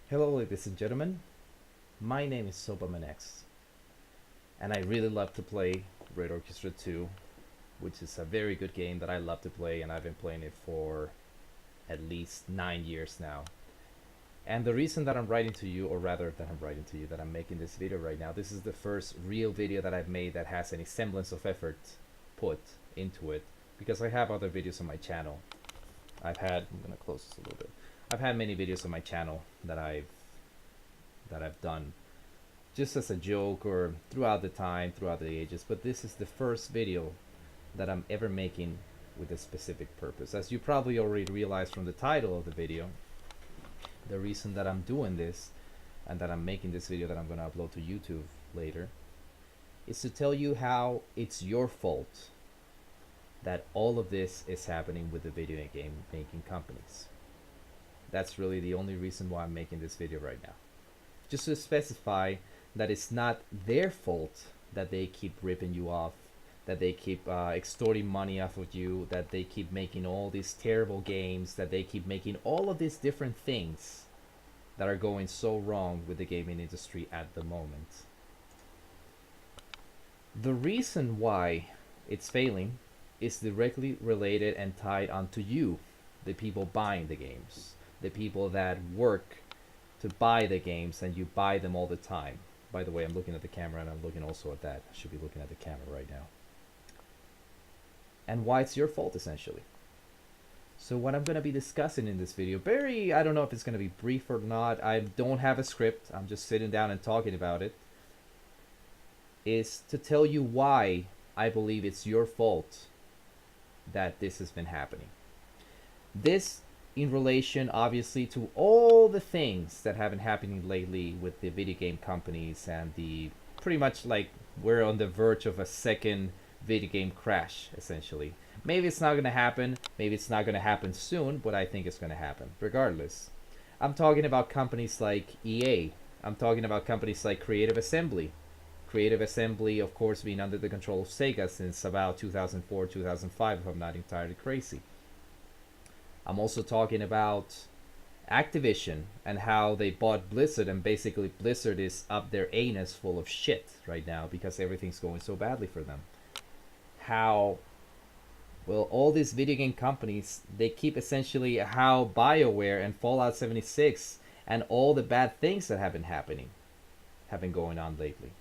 Hello, ladies and gentlemen. My name is Sobamanex, and I really love to play Red Orchestra 2, which is a very good game that I love to play, and I've been playing it for at least 9 years now. And the reason that I'm writing to you, or rather that I'm writing to you, that I'm making this video right now, this is the first real video that I've made that has any semblance of effort put into it, because I have other videos on my channel. I'm gonna close this a little bit. I've had many videos on my channel that I've done just as a joke or throughout the ages, but this is the first video that I'm ever making with a specific purpose. As you probably already realized from the title of the video, the reason that I'm doing this and that I'm making this video that I'm going to upload to YouTube later is to tell you how it's your fault that all of this is happening with the video game making companies. That's really the only reason why I'm making this video right now. Just to specify that it's not their fault that they keep ripping you off, that they keep extorting money off of you, that they keep making all these terrible games, that they keep making all of these different things that are going so wrong with the gaming industry at the moment. The reason why it's failing is directly related and tied onto you, the people buying the games, the people that work to buy the games and you buy them all the time. By the way, I'm looking at the camera and I'm looking also at that. I should be looking at the camera right now. And why it's your fault, essentially. So what I'm going to be discussing in this video, I don't know if it's going to be brief or not. I don't have a script. I'm just sitting down and talking about it. Is to tell you why I believe it's your fault that this has been happening. This in relation obviously to all the things that have been happening lately with the video game companies and the pretty much like we're on the verge of a second video game crash, essentially. Maybe it's not going to happen, maybe it's not going to happen soon, but I think it's going to happen regardless. I'm talking about companies like EA. I'm talking about companies like Creative Assembly. Creative Assembly, of course, being under the control of Sega since about 2004, 2005, if I'm not entirely crazy. I'm also talking about Activision and how they bought Blizzard, and basically Blizzard is up their anus full of shit right now because everything's going so badly for them. How, well, all these video game companies, they keep essentially how BioWare and Fallout 76 and all the bad things that have been going on lately.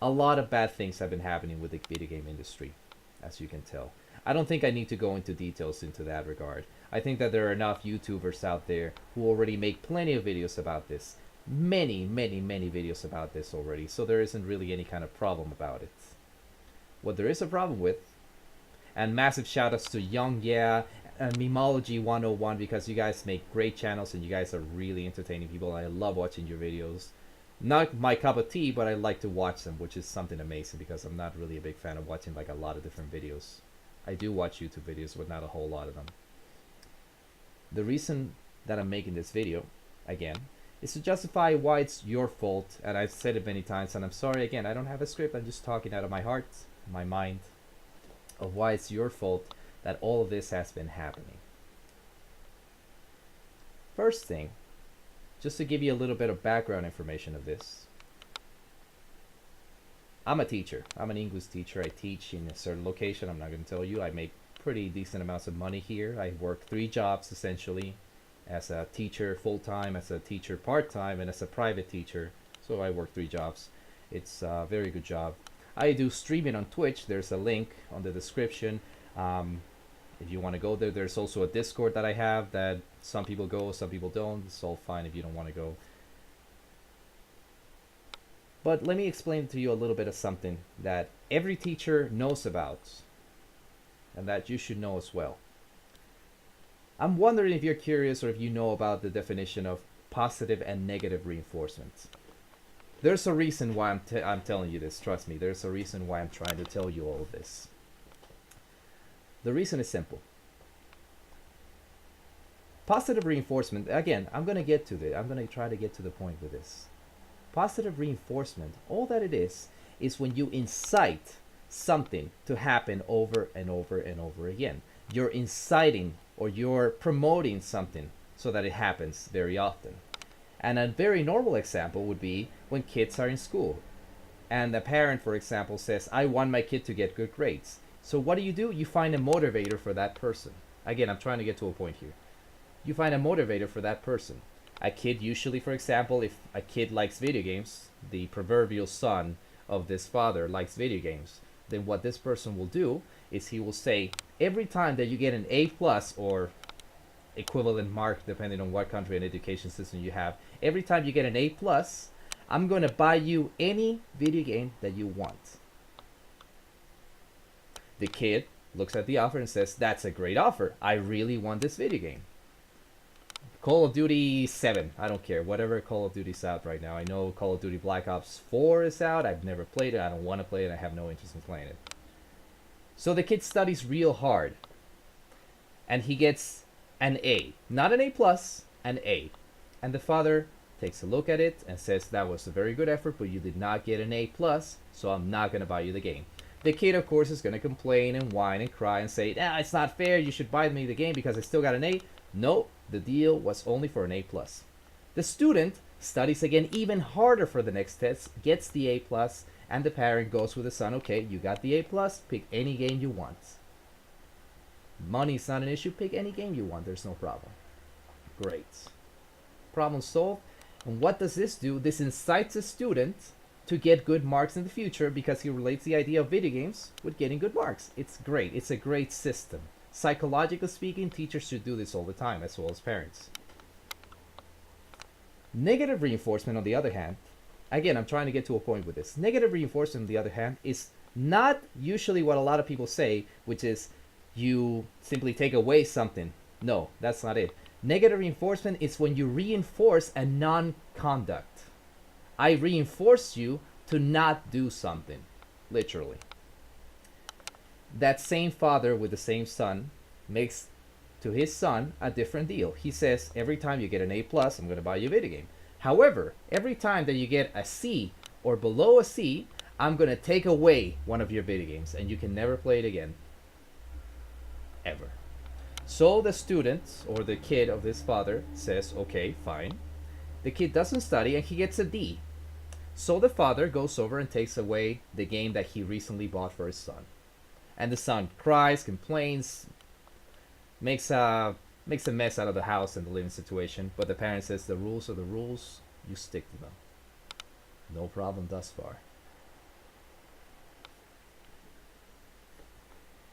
A lot of bad things have been happening with the video game industry, as you can tell. I don't think I need to go into details into that regard. I think that there are enough YouTubers out there who already make plenty of videos about this. Many videos about this already, so there isn't really any kind of problem about it. What there is a problem with, and massive shout outs to Young Yeah and Memology 101 because you guys make great channels and you guys are really entertaining people. I love watching your videos. Not my cup of tea, but I like to watch them, which is something amazing because I'm not really a big fan of watching like a lot of different videos. I do watch YouTube videos, but not a whole lot of them. The reason that I'm making this video, again, is to justify why it's your fault, and I've said it many times, and I'm sorry again, I don't have a script, I'm just talking out of my heart, my mind, of why it's your fault that all of this has been happening. First thing, just to give you a little bit of background information of this. I'm a teacher. I'm an English teacher. I teach in a certain location. I'm not going to tell you. I make pretty decent amounts of money here. I work 3 jobs essentially, as a teacher full-time, as a teacher part-time, and as a private teacher. So I work 3 jobs. It's a very good job. I do streaming on Twitch. There's a link on the description. If you want to go there, there's also a Discord that I have that some people go, some people don't. It's all fine if you don't want to go. But let me explain to you a little bit of something that every teacher knows about and that you should know as well. I'm wondering if you're curious or if you know about the definition of positive and negative reinforcement. There's a reason why I'm telling you this, trust me. There's a reason why I'm trying to tell you all of this. The reason is simple. Positive reinforcement, again, I'm going to try to get to the point with this. Positive reinforcement, all that it is when you incite something to happen over and over and over again. You're inciting or you're promoting something so that it happens very often. And a very normal example would be when kids are in school. And the parent, for example, says, I want my kid to get good grades. So what do? You find a motivator for that person. Again, I'm trying to get to a point here. You find a motivator for that person. A kid usually, for example, if a kid likes video games, the proverbial son of this father likes video games, then what this person will do is he will say, every time that you get an A plus or equivalent mark, depending on what country and education system you have, every time you get an A plus, I'm going to buy you any video game that you want. The kid looks at the offer and says, that's a great offer. I really want this video game. Call of Duty 7, I don't care, whatever Call of Duty's out right now. I know Call of Duty Black Ops 4 is out. I've never played it. I don't want to play it. I have no interest in playing it. So the kid studies real hard. And he gets an A. Not an A plus, an A. And the father takes a look at it and says, that was a very good effort, but you did not get an A plus, so I'm not going to buy you the game. The kid, of course, is going to complain and whine and cry and say, it's not fair, you should buy me the game because I still got an A. No, the deal was only for an A plus. The student studies again even harder for the next test, gets the A plus, and the parent goes with the son, okay, you got the A plus, pick any game you want. Money's not an issue, pick any game you want, there's no problem. Great. Problem solved. And what does this do? This incites a student to get good marks in the future because he relates the idea of video games with getting good marks. It's great. It's a great system. Psychologically speaking, teachers should do this all the time, as well as parents. Negative reinforcement, on the other hand, again, I'm trying to get to a point with this. Negative reinforcement, on the other hand, is not usually what a lot of people say, which is you simply take away something. No, that's not it. Negative reinforcement is when you reinforce a non-conduct. I reinforce you to not do something, literally. That same father with the same son makes to his son a different deal. He says, every time you get an A plus, I'm going to buy you a video game. However, every time that you get a C or below a C, I'm going to take away one of your video games and you can never play it again. Ever. So the student or the kid of this father says, okay, fine. The kid doesn't study and he gets a D. So the father goes over and takes away the game that he recently bought for his son. And the son cries, complains, makes a mess out of the house and the living situation. But the parent says the rules are the rules, you stick to them. No problem thus far.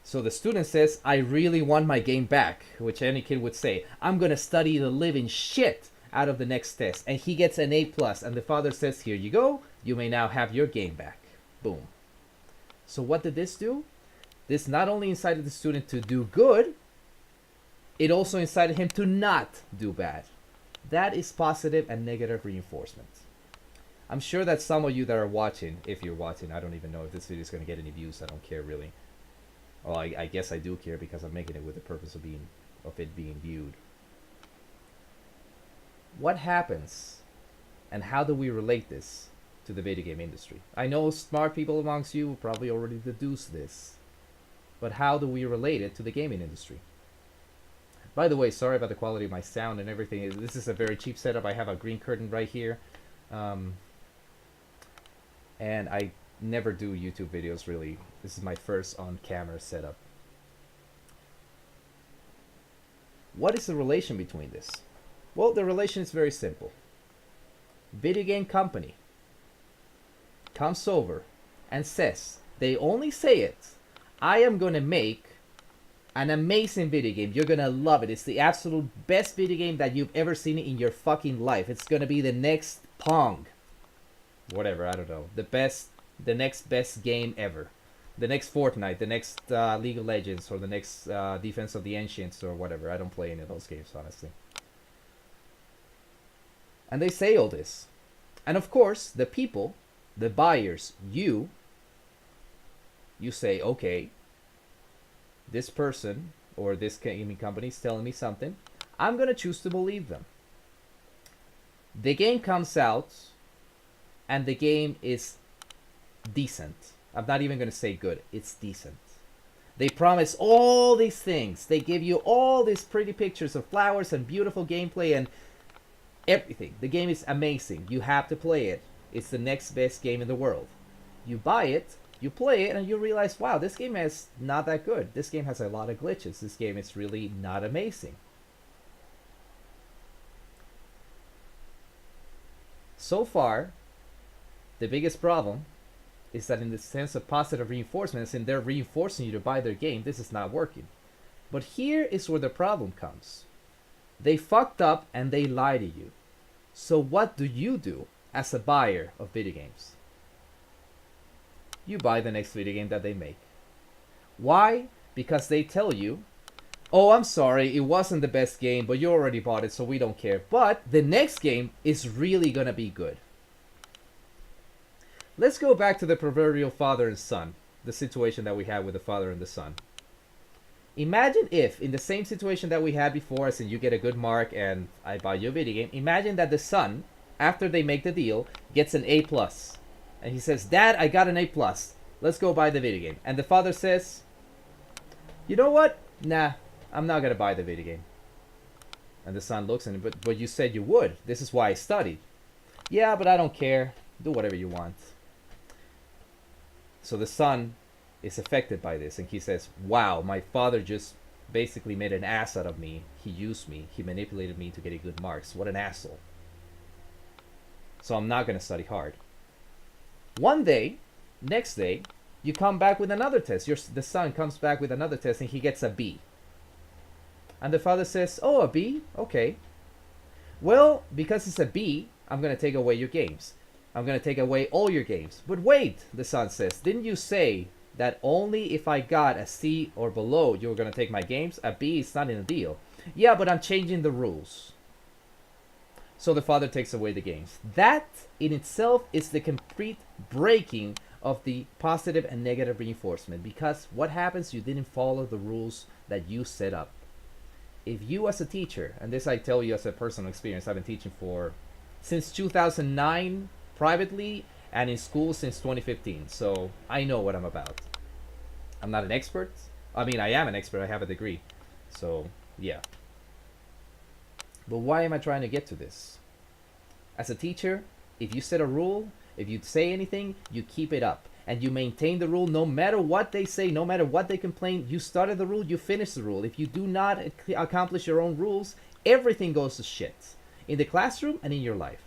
So the student says, I really want my game back, which any kid would say. I'm going to study the living shit out of the next test. And he gets an A plus, and the father says, here you go. You may now have your game back. Boom. So what did this do? This not only incited the student to do good, it also incited him to not do bad. That is positive and negative reinforcement. I'm sure that some of you that are watching, if you're watching, I don't even know if this video is going to get any views. I don't care really. Well, I guess I do care because I'm making it with the purpose of it being viewed. What happens and how do we relate this to the video game industry? I know smart people amongst you will probably already deduce this, but how do we relate it to the gaming industry? By the way, sorry about the quality of my sound and everything. This is a very cheap setup. I have a green curtain right here, and I never do YouTube videos really. This is my first on-camera setup. What is the relation between this? Well, the relation is very simple. Video game company comes over and says, they only say it, I am going to make an amazing video game. You're going to love it. It's the absolute best video game that you've ever seen in your fucking life. It's going to be the next Pong. Whatever, I don't know. The next best game ever. The next Fortnite, the next League of Legends, or the next Defense of the Ancients, or whatever. I don't play any of those games, honestly. And they say all this. And of course, the people, the buyers, you say, okay, this person or this gaming company is telling me something. I'm going to choose to believe them. The game comes out, and the game is decent. I'm not even going to say good. It's decent. They promise all these things. They give you all these pretty pictures of flowers and beautiful gameplay, and Everything. The game is amazing. You have to play it. It's the next best game in the world. You buy it, you play it, and you realize, wow, this game is not that good. This game has a lot of glitches. This game is really not amazing. So far, the biggest problem is that in the sense of positive reinforcement, and they're reinforcing you to buy their game, this is not working. But here is where the problem comes. They fucked up and they lie to you. So what do you do as a buyer of video games? You buy the next video game that they make. Why? Because they tell you, oh, I'm sorry, it wasn't the best game, but you already bought it, so we don't care. But the next game is really gonna be good. Let's go back to the proverbial father and son, the situation that we had with the father and the son. Imagine if, in the same situation that we had before, as in you get a good mark and I buy you a video game, imagine that the son, after they make the deal, gets an A+. And he says, Dad, I got an A+. Let's go buy the video game. And the father says, you know what? Nah, I'm not going to buy the video game. And the son looks at him, but you said you would. This is why I studied. Yeah, but I don't care. Do whatever you want. So the son is affected by this, and he says, wow, my father just basically made an ass out of me. He used me. He manipulated me to get good marks. What an asshole. So I'm not going to study hard. One day, next day, you come back with another test. The son comes back with another test, and he gets a B. And the father says, oh, a B? Okay. Well, because it's a B, I'm going to take away your games. I'm going to take away all your games. But wait, the son says, didn't you say that only if I got a C or below you were going to take my games? A B is not in the deal. Yeah, but I'm changing the rules. So the father takes away the games. That in itself is the complete breaking of the positive and negative reinforcement. Because what happens? You didn't follow the rules that you set up. If you as a teacher, and this I tell you as a personal experience, I've been teaching since 2009 privately and in school since 2015. So I know what I'm about. I'm not an expert. I mean, I am an expert. I have a degree. So, yeah. But why am I trying to get to this? As a teacher, if you set a rule, if you say anything, you keep it up. And you maintain the rule no matter what they say, no matter what they complain. You started the rule, you finish the rule. If you do not accomplish your own rules, everything goes to shit. In the classroom and in your life.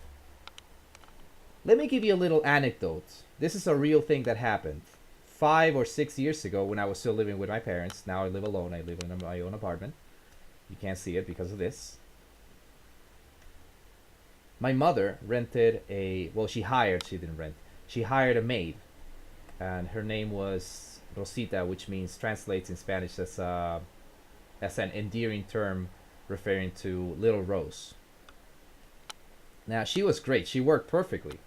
Let me give you a little anecdote. This is a real thing that happened 5 or 6 years ago when I was still living with my parents. Now I live alone. I live in my own apartment. You can't see it because of this. My mother rented she hired, she didn't rent. She hired a maid. And her name was Rosita, which translates in Spanish as an endearing term referring to Little Rose. Now, she was great. She worked perfectly.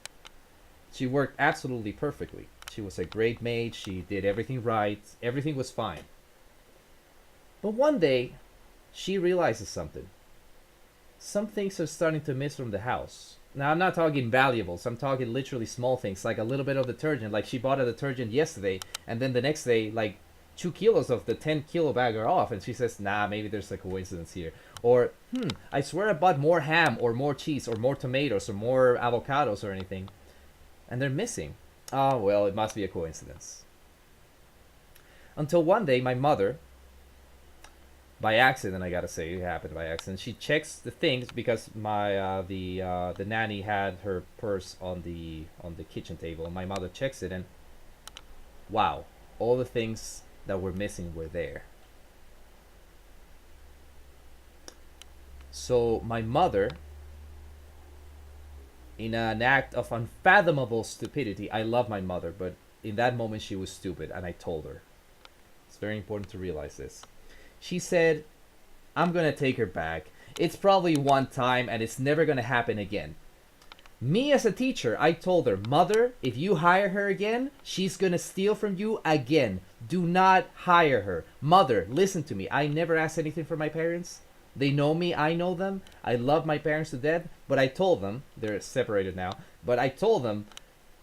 She worked absolutely perfectly. She was a great maid. She did everything right. Everything was fine. But one day, she realizes something. Some things are starting to miss from the house. Now, I'm not talking valuables. I'm talking literally small things, like a little bit of detergent. Like she bought a detergent yesterday, and then the next day, like 2 kilos of the 10-kilo bag are off, and she says, nah, maybe there's a coincidence here. Or, I swear I bought more ham or more cheese or more tomatoes or more avocados or anything, and they're missing. Oh, well, it must be a coincidence. Until one day, my mother, by accident, I gotta say, it happened by accident. She checks the things because the nanny had her purse on the kitchen table. My mother checks it, and wow, all the things that were missing were there. So my mother, in an act of unfathomable stupidity, I love my mother, but in that moment she was stupid, and I told her. It's very important to realize this. She said, I'm going to take her back. It's probably one time and it's never going to happen again. Me as a teacher, I told her, Mother, if you hire her again, she's going to steal from you again. Do not hire her. Mother, listen to me. I never asked anything from my parents. They know me. I know them. I love my parents to death. But I told them, they're separated now, but I told them,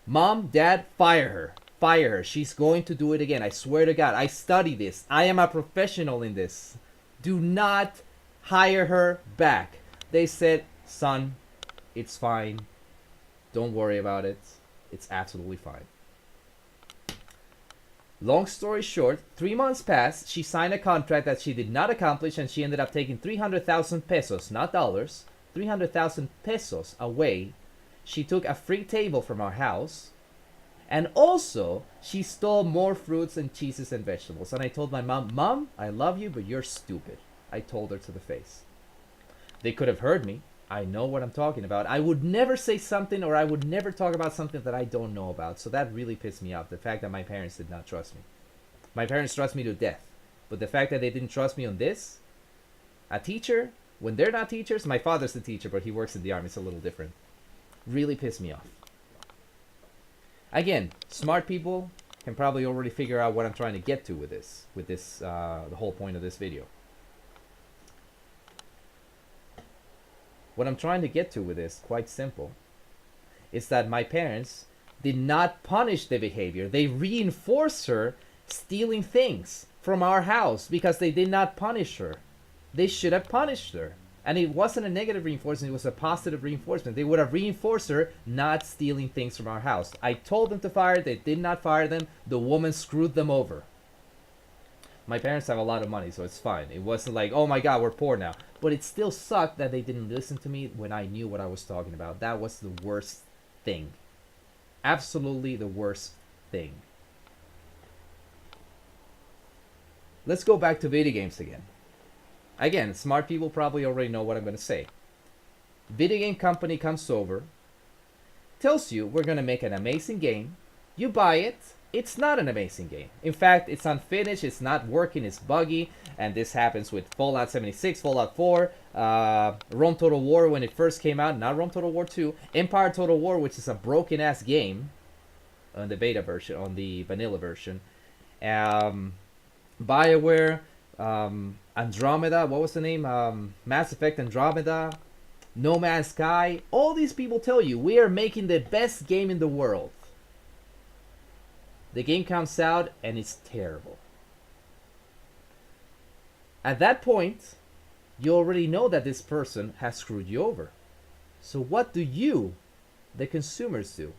Mom, Dad, fire her. Fire her. She's going to do it again. I swear to God. I study this. I am a professional in this. Do not hire her back. They said, son, It's fine. Don't worry about it. It's absolutely fine. Long story short, 3 months passed. She signed a contract that she did not accomplish, and she ended up taking 300,000 pesos, not dollars, 300,000 pesos away. She took a free table from our house. And also, she stole more fruits and cheeses and vegetables. And I told my mom, Mom, I love you, but you're stupid. I told her to the face. They could have heard me. I know what I'm talking about. I would never say something, or I would never talk about something that I don't know about. So that really pissed me off. The fact that my parents did not trust me. My parents trust me to death. But the fact that they didn't trust me on this, a teacher, when they're not teachers, my father's a teacher, but he works in the army. It's a little different. Really pissed me off. Again, smart people can probably already figure out what I'm trying to get to with this, the whole point of this video. What I'm trying to get to with this, quite simple, is that my parents did not punish the behavior. They reinforced her stealing things from our house because they did not punish her. They should have punished her. And it wasn't a negative reinforcement, it was a positive reinforcement. They would have reinforced her not stealing things from our house. I told them to fire, they did not fire them. The woman screwed them over. My parents have a lot of money, so it's fine. It wasn't like, oh my god, we're poor now. But it still sucked that they didn't listen to me when I knew what I was talking about. That was the worst thing. Absolutely the worst thing. Let's go back to video games again. Again, smart people probably already know what I'm going to say. Video game company comes over, tells you we're going to make an amazing game. You buy it. It's not an amazing game. In fact, it's unfinished, it's not working, it's buggy. And this happens with Fallout 76, Fallout 4, Rome Total War when it first came out. Not Rome Total War 2. Empire Total War, which is a broken-ass game on the beta version, on the vanilla version. BioWare, Andromeda, what was the name? Mass Effect Andromeda, No Man's Sky. All these people tell you we are making the best game in the world. The game comes out and it's terrible. At that point, you already know that this person has screwed you over. So what do you, the consumers, do?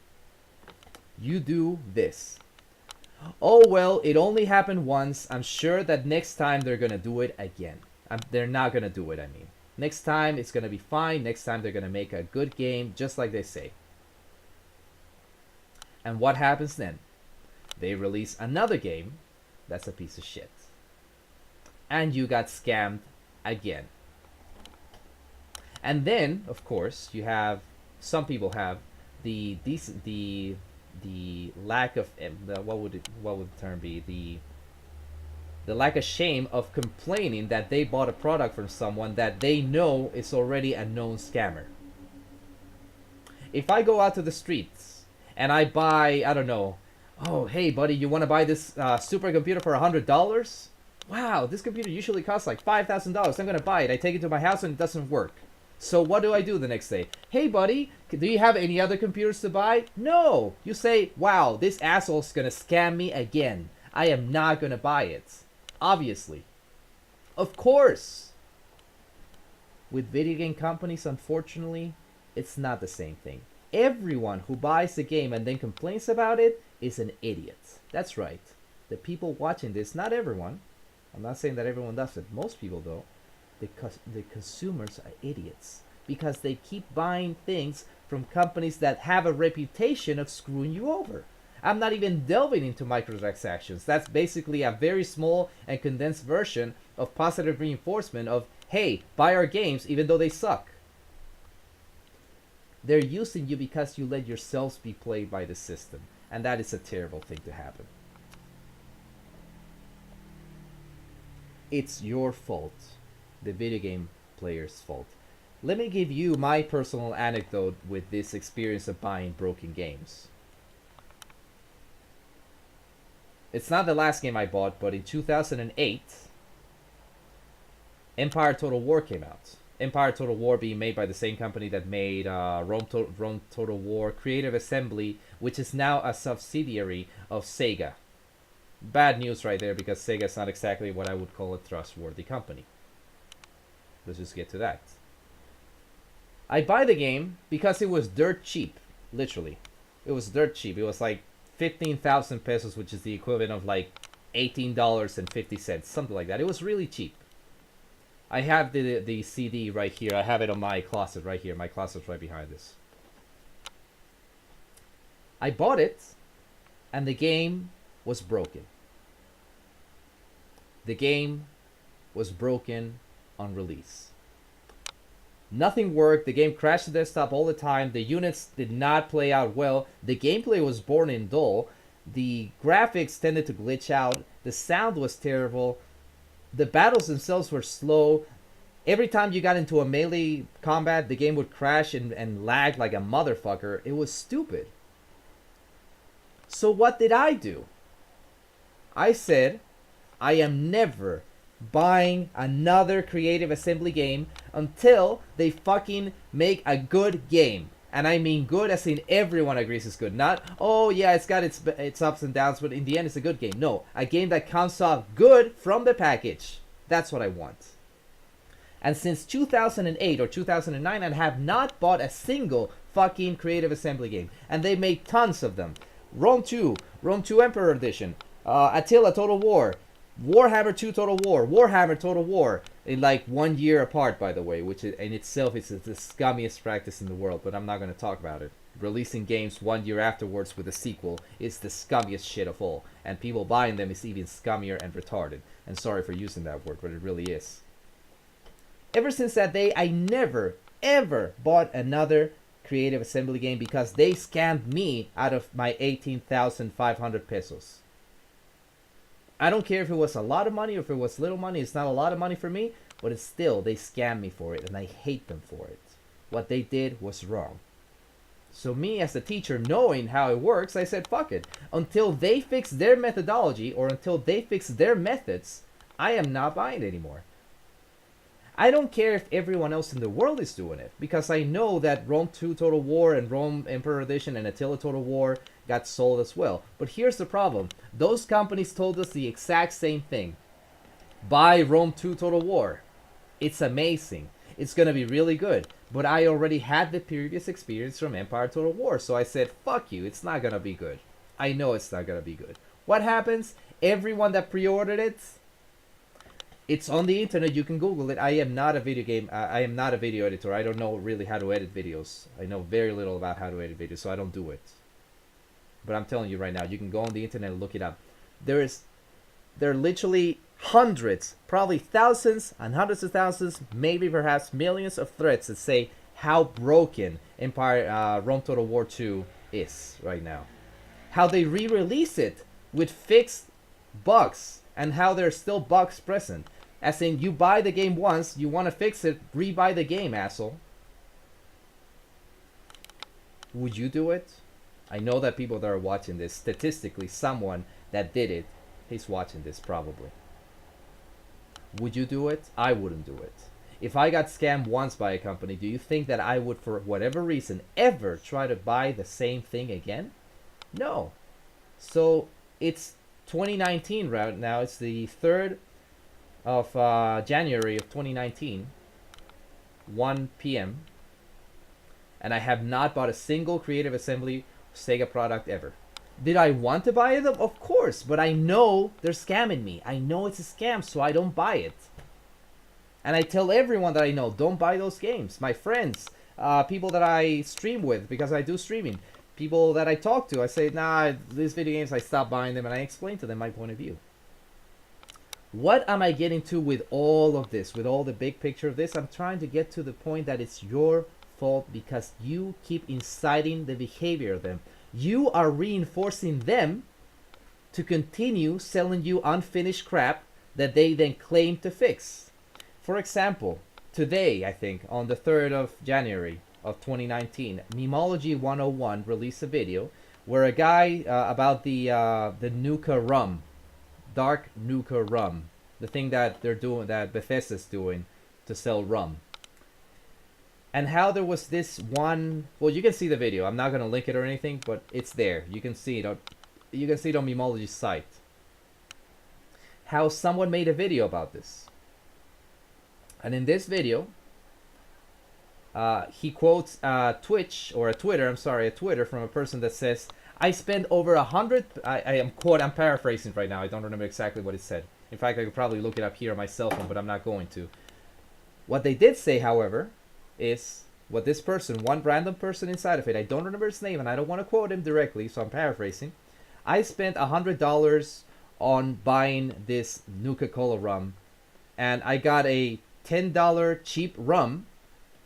You do this. Oh well, it only happened once. I'm sure that next time they're gonna do it again. They're not gonna do it, I mean. Next time it's gonna be fine. Next time they're gonna make a good game, just like they say. And what happens then? They release another game that's a piece of shit. And you got scammed again. And then, of course, you have, some people have the lack of, what would the term be? The lack of shame of complaining that they bought a product from someone that they know is already a known scammer. If I go out to the streets and I buy, I don't know, oh, hey, buddy, you want to buy this supercomputer for $100? Wow, this computer usually costs like $5,000. I'm going to buy it. I take it to my house and it doesn't work. So what do I do the next day? Hey, buddy, do you have any other computers to buy? No. You say, wow, this asshole's going to scam me again. I am not going to buy it. Obviously. Of course. With video game companies, unfortunately, it's not the same thing. Everyone who buys the game and then complains about it is an idiot. That's right. The people watching this, not everyone. I'm not saying that everyone does it. Most people, though. The consumers are idiots. Because they keep buying things from companies that have a reputation of screwing you over. I'm not even delving into microtransactions. That's basically a very small and condensed version of positive reinforcement of, hey, buy our games even though they suck. They're using you because you let yourselves be played by the system. And that is a terrible thing to happen. It's your fault. The video game player's fault. Let me give you my personal anecdote with this experience of buying broken games. It's not the last game I bought, but in 2008, Empire Total War came out. Empire Total War being made by the same company that made Rome Total War Creative Assembly, which is now a subsidiary of Sega. Bad news right there, because Sega is not exactly what I would call a trustworthy company. Let's just get to that. I buy the game because it was dirt cheap, literally. It was dirt cheap. It was like 15,000 pesos, which is the equivalent of like $18.50, something like that. It was really cheap. I have the CD right here. I have it on my closet right here. My closet's right behind this. I bought it, and the game was broken. The game was broken on release. Nothing worked. The game crashed the desktop all the time. The units did not play out well. The gameplay was boring and dull. The graphics tended to glitch out. The sound was terrible. The battles themselves were slow. Every time you got into a melee combat, the game would crash and lag like a motherfucker. It was stupid. So what did I do? I said, I am never buying another Creative Assembly game until they fucking make a good game. And I mean good as in everyone agrees it's good. Not, oh yeah, it's got its ups and downs, but in the end it's a good game. No, a game that comes off good from the package. That's what I want. And since 2008 or 2009, I have not bought a single fucking Creative Assembly game. And they made tons of them. Rome 2, Rome 2 Emperor Edition, Attila Total War, Warhammer 2 Total War, Warhammer Total War, in like 1 year apart, by the way, which in itself is the scummiest practice in the world, but I'm not going to talk about it. Releasing games 1 year afterwards with a sequel is the scummiest shit of all, and people buying them is even scummier and retarded. And sorry for using that word, but it really is. Ever since that day, I never, ever bought another Creative Assembly game because they scammed me out of my 18,500 pesos. I don't care if it was a lot of money or if it was little money. It's not a lot of money for me, but it's still, they scammed me for it, and I hate them for it. What they did was wrong. So me as a teacher, knowing how it works, I said, fuck it. Until they fix their methodology or until they fix their methods, I am not buying it anymore. I don't care if everyone else in the world is doing it, because I know that Rome 2 Total War and Rome Emperor Edition and Attila Total War got sold as well. But here's the problem. Those companies told us the exact same thing. Buy Rome 2 Total War. It's amazing. It's going to be really good. But I already had the previous experience from Empire Total War, so I said, fuck you, it's not going to be good. I know it's not going to be good. What happens? Everyone that pre-ordered it, it's on the internet. You can Google it. I am not a video editor. I don't know really how to edit videos. I know very little about how to edit videos, so I don't do it. But I'm telling you right now, you can go on the internet and look it up. There are literally hundreds, probably thousands and hundreds of thousands, maybe perhaps millions of threads that say how broken Rome Total War 2 is right now. How they re-release it with fixed bugs and how there's still bugs present. As in, you buy the game once, you want to fix it, re-buy the game, asshole. Would you do it? I know that people that are watching this, statistically, someone that did it is watching this probably. Would you do it? I wouldn't do it. If I got scammed once by a company, do you think that I would, for whatever reason, ever try to buy the same thing again? No. So, it's 2019 right now. It's the 3rd of January of 2019, 1 p.m. And I have not bought a single Creative Assembly Sega product ever. Did I want to buy them? Of course, but I know they're scamming me. I know it's a scam, so I don't buy it. And I tell everyone that I know, don't buy those games. My friends, people that I stream with, because I do streaming, people that I talk to, I say, nah, these video games, I stop buying them, and I explain to them my point of view. What am I getting to with all of this, with all the big picture of this? I'm trying to get to the point that it's your fault because you keep inciting the behavior of them. You are reinforcing them to continue selling you unfinished crap that they then claim to fix. For example, today, I think, on the 3rd of January of 2019, Memology 101 released a video where a guy about the Nuka rum, dark Nuka rum, the thing that they're doing, that Bethesda's doing to sell rum. And how there was this one, well, you can see the video. I'm not going to link it or anything, but it's there. You can see it on Memology's site. How someone made a video about this. And in this video, He quotes Twitch or a Twitter. I'm sorry, a Twitter from a person that says, "I spend over 100." I'm paraphrasing right now. I don't remember exactly what it said. In fact, I could probably look it up here on my cell phone, but I'm not going to. What they did say, however, is what this person, one random person inside of it, I don't remember his name, and I don't want to quote him directly, so I'm paraphrasing. I spent $100 on buying this Nuka-Cola rum, and I got a $10 cheap rum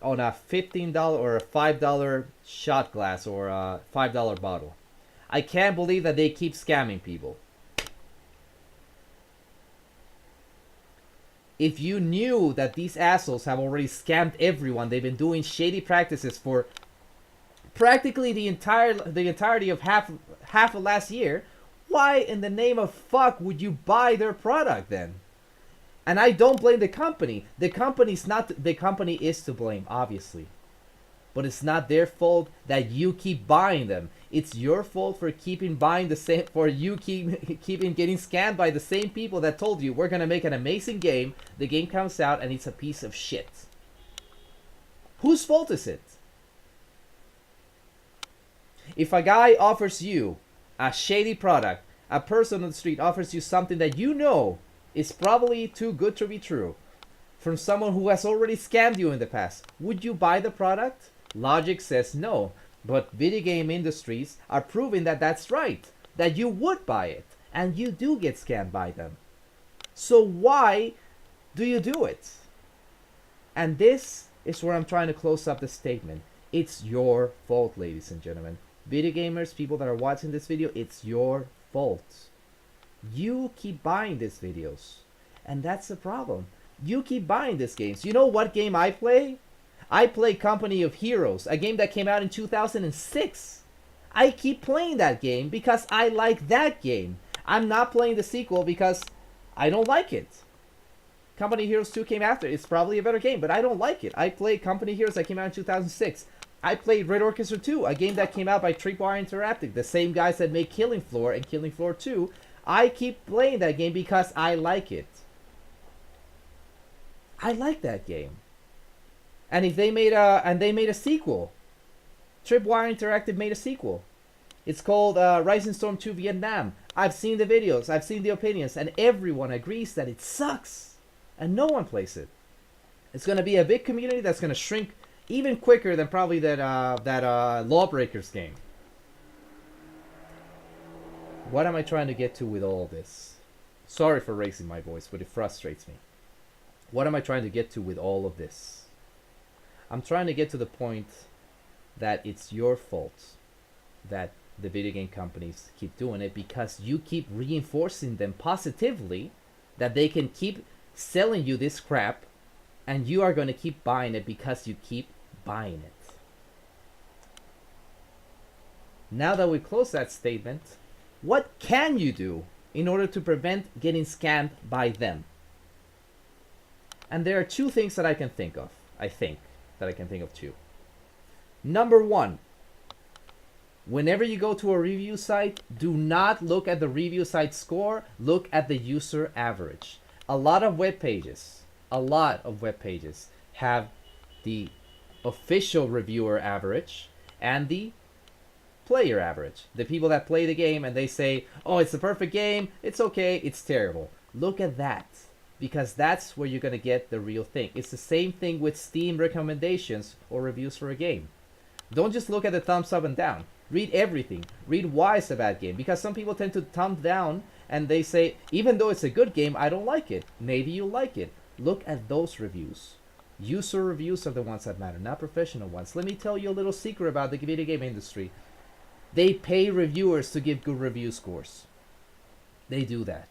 on a $15 or a $5 shot glass or a $5 bottle. I can't believe that they keep scamming people. If you knew that these assholes have already scammed everyone, they've been doing shady practices for practically the entirety of half of last year, why in the name of fuck would you buy their product then? And I don't blame the company. The company is to blame, obviously. But it's not their fault that you keep buying them. It's your fault for keeping buying the same, for you keeping getting scammed by the same people that told you we're gonna make an amazing game. The game comes out and it's a piece of shit. Whose fault is it? If a guy offers you a shady product, a person on the street offers you something that you know is probably too good to be true, from someone who has already scammed you in the past, would you buy the product? Logic says no, but video game industries are proving that that's right, that you would buy it, and you do get scammed by them. So why do you do it? And this is where I'm trying to close up the statement. It's your fault, ladies and gentlemen. Video gamers, people that are watching this video, it's your fault. You keep buying these videos, and that's the problem. You keep buying these games. You know what game I play? I play Company of Heroes, a game that came out in 2006. I keep playing that game because I like that game. I'm not playing the sequel because I don't like it. Company of Heroes 2 came after. It's probably a better game, but I don't like it. I played Company of Heroes that came out in 2006. I played Red Orchestra 2, a game that came out by Tripwire Interactive, the same guys that made Killing Floor and Killing Floor 2. I keep playing that game because I like it. I like that game. And if they made a sequel, Tripwire Interactive made a sequel. It's called Rising Storm 2 Vietnam. I've seen the videos, I've seen the opinions, and everyone agrees that it sucks, and no one plays it. It's gonna be a big community that's gonna shrink even quicker than probably that Lawbreakers game. What am I trying to get to with all this? Sorry for raising my voice, but it frustrates me. What am I trying to get to with all of this? I'm trying to get to the point that it's your fault that the video game companies keep doing it, because you keep reinforcing them positively that they can keep selling you this crap, and you are going to keep buying it because you keep buying it. Now that we close that statement, what can you do in order to prevent getting scammed by them? And there are two things that I can think of. I think that I can think of two. Number one, whenever you go to a review site, do not look at the review site score, look at the user average. A lot of web pages have the official reviewer average and the player average. The people that play the game and they say, oh, it's a perfect game, it's okay, it's terrible. Look at that, because that's where you're going to get the real thing. It's the same thing with Steam recommendations or reviews for a game. Don't just look at the thumbs up and down. Read everything. Read why it's a bad game, because some people tend to thumb down and they say, even though it's a good game, I don't like it. Maybe you like it. Look at those reviews. User reviews are the ones that matter, not professional ones. Let me tell you a little secret about the video game industry. They pay reviewers to give good review scores. They do that.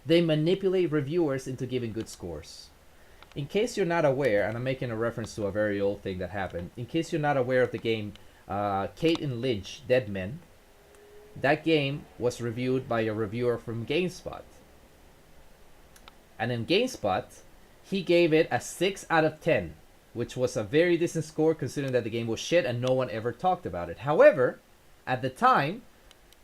They manipulate reviewers into giving good scores. In case you're not aware, and I'm making a reference to a very old thing that happened, in case you're not aware of the game Kate and Lynch, Dead Men, that game was reviewed by a reviewer from GameSpot. And in GameSpot, he gave it a 6 out of 10, which was a very decent score considering that the game was shit and no one ever talked about it. However, at the time,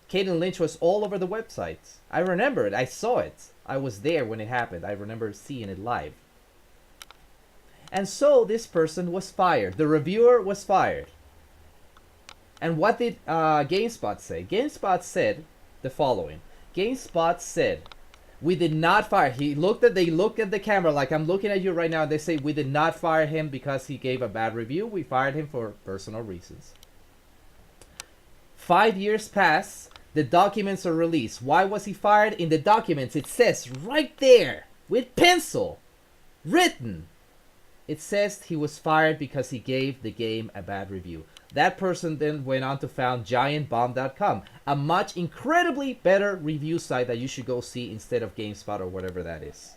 Kate and Lynch was all over the website. I remember it. I saw it. I was there when it happened. I remember seeing it live. And so this person was fired. The reviewer was fired. And what did GameSpot say? GameSpot said the following. GameSpot said, we did not fire. They looked at the camera like I'm looking at you right now. And they say, we did not fire him because he gave a bad review. We fired him for personal reasons. 5 years pass. The documents are released. Why was he fired? In the documents, it says right there with pencil, written. It says he was fired because he gave the game a bad review. That person then went on to found GiantBomb.com, a much incredibly better review site that you should go see instead of GameSpot or whatever that is.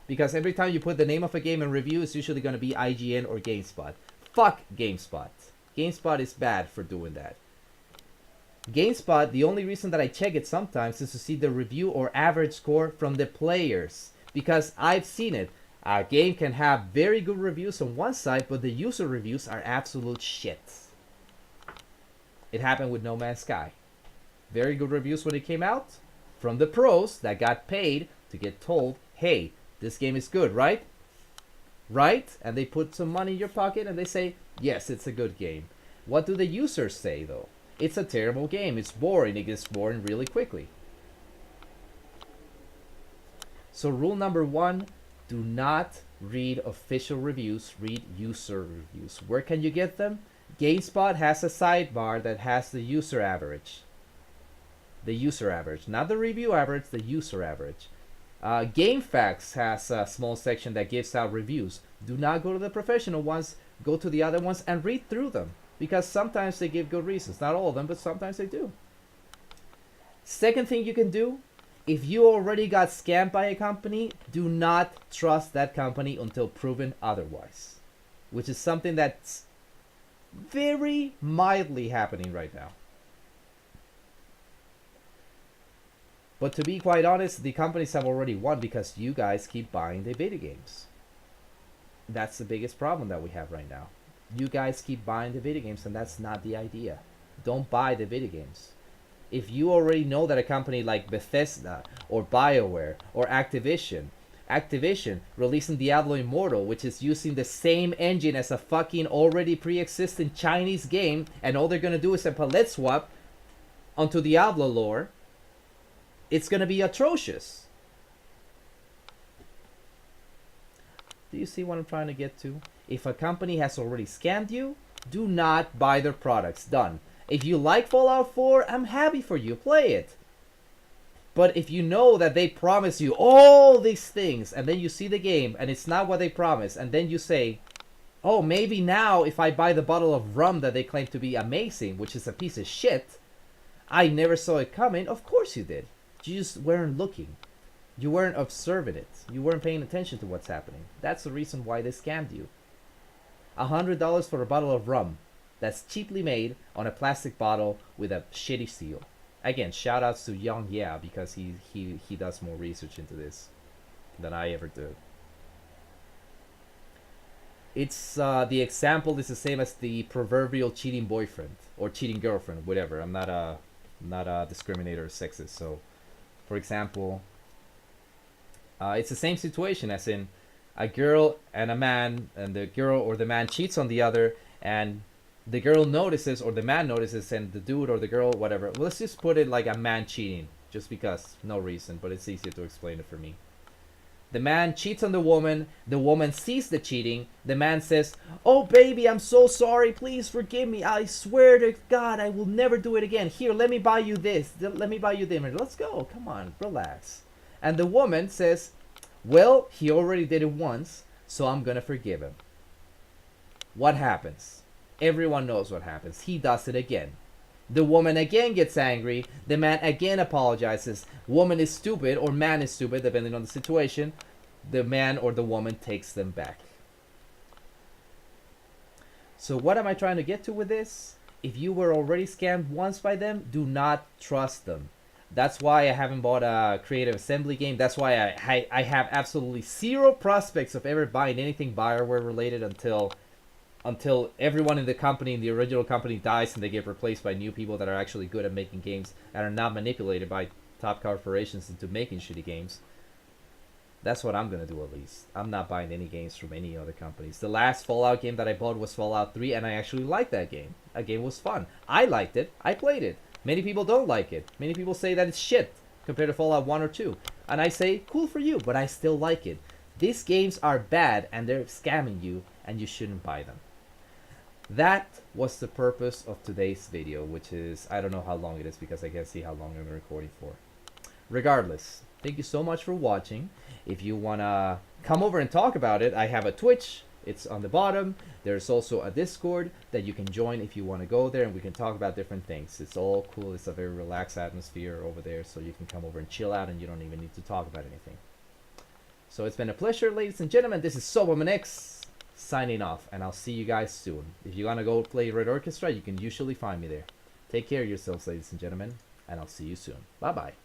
Because every time you put the name of a game in review, it's usually going to be IGN or GameSpot. Fuck GameSpot. GameSpot is bad for doing that. GameSpot, the only reason that I check it sometimes is to see the review or average score from the players. Because I've seen it. A game can have very good reviews on one side, but the user reviews are absolute shit. It happened with No Man's Sky. Very good reviews when it came out from the pros that got paid to get told, hey, this game is good, right? Right? And they put some money in your pocket and they say, yes, it's a good game. What do the users say, though? It's a terrible game. It's boring. It gets boring really quickly. So rule number 1, do not read official reviews. Read user reviews. Where can you get them? GameSpot has a sidebar that has the user average. The user average. Not the review average, the user average. GameFAQs has a small section that gives out reviews. Do not go to the professional ones. Go to the other ones and read through them. Because sometimes they give good reasons. Not all of them, but sometimes they do. Second thing you can do, if you already got scammed by a company, do not trust that company until proven otherwise. Which is something that's very mildly happening right now. But to be quite honest, the companies have already won because you guys keep buying the video games. That's the biggest problem that we have right now. You guys keep buying the video games, and that's not the idea. Don't buy the video games. If you already know that a company like Bethesda or BioWare or Activision releasing Diablo Immortal, which is using the same engine as a fucking already pre-existing Chinese game, and all they're gonna do is a palette swap onto Diablo lore, it's gonna be atrocious. Do you see what I'm trying to get to? If a company has already scammed you, do not buy their products. Done. If you like Fallout 4, I'm happy for you. Play it. But if you know that they promise you all these things, and then you see the game, and it's not what they promise, and then you say, oh, maybe now if I buy the bottle of rum that they claim to be amazing, which is a piece of shit, I never saw it coming. Of course you did. You just weren't looking. You weren't observing it. You weren't paying attention to what's happening. That's the reason why they scammed you. $100 for a bottle of rum that's cheaply made on a plastic bottle with a shitty seal. Again, shout outs to Young Yeah, because he does more research into this than I ever do. It's the example is the same as the proverbial cheating boyfriend or cheating girlfriend, whatever. I'm not a discriminator or sexist. So, for example, it's the same situation as in a girl and a man, and the girl or the man cheats on the other, and the girl notices or the man notices, and the dude or the girl, whatever. Well, let's just put it like a man cheating, just because, no reason, but it's easier to explain it for me. The man cheats on the woman sees the cheating, the man says, oh baby, I'm so sorry, please forgive me, I swear to God I will never do it again, here, let me buy you this, let me buy you dinner, let's go, come on, relax. And the woman says, well, he already did it once, so I'm gonna forgive him. What happens? Everyone knows what happens. He does it again. The woman again gets angry. The man again apologizes. Woman is stupid, or man is stupid, depending on the situation. The man or the woman takes them back. So what am I trying to get to with this? If you were already scammed once by them, do not trust them. That's why I haven't bought a Creative Assembly game. That's why I have absolutely zero prospects of ever buying anything BioWare related until everyone in the company, in the original company, dies and they get replaced by new people that are actually good at making games and are not manipulated by top corporations into making shitty games. That's what I'm gonna do at least. I'm not buying any games from any other companies. The last Fallout game that I bought was Fallout 3, and I actually liked that game. That game was fun. I liked it. I played it. Many people don't like it. Many people say that it's shit compared to Fallout 1 or 2. And I say, cool for you, but I still like it. These games are bad, and they're scamming you, and you shouldn't buy them. That was the purpose of today's video, which is, I don't know how long it is because I can't see how long I'm recording for. Regardless, thank you so much for watching. If you want to come over and talk about it, I have a Twitch. It's on the bottom. There's also a Discord that you can join if you want to go there, and we can talk about different things. It's all cool. It's a very relaxed atmosphere over there, so you can come over and chill out, and you don't even need to talk about anything. So it's been a pleasure, ladies and gentlemen. This is Soberman signing off, and I'll see you guys soon. If you want to go play Red Orchestra, you can usually find me there. Take care of yourselves, ladies and gentlemen, and I'll see you soon. Bye-bye.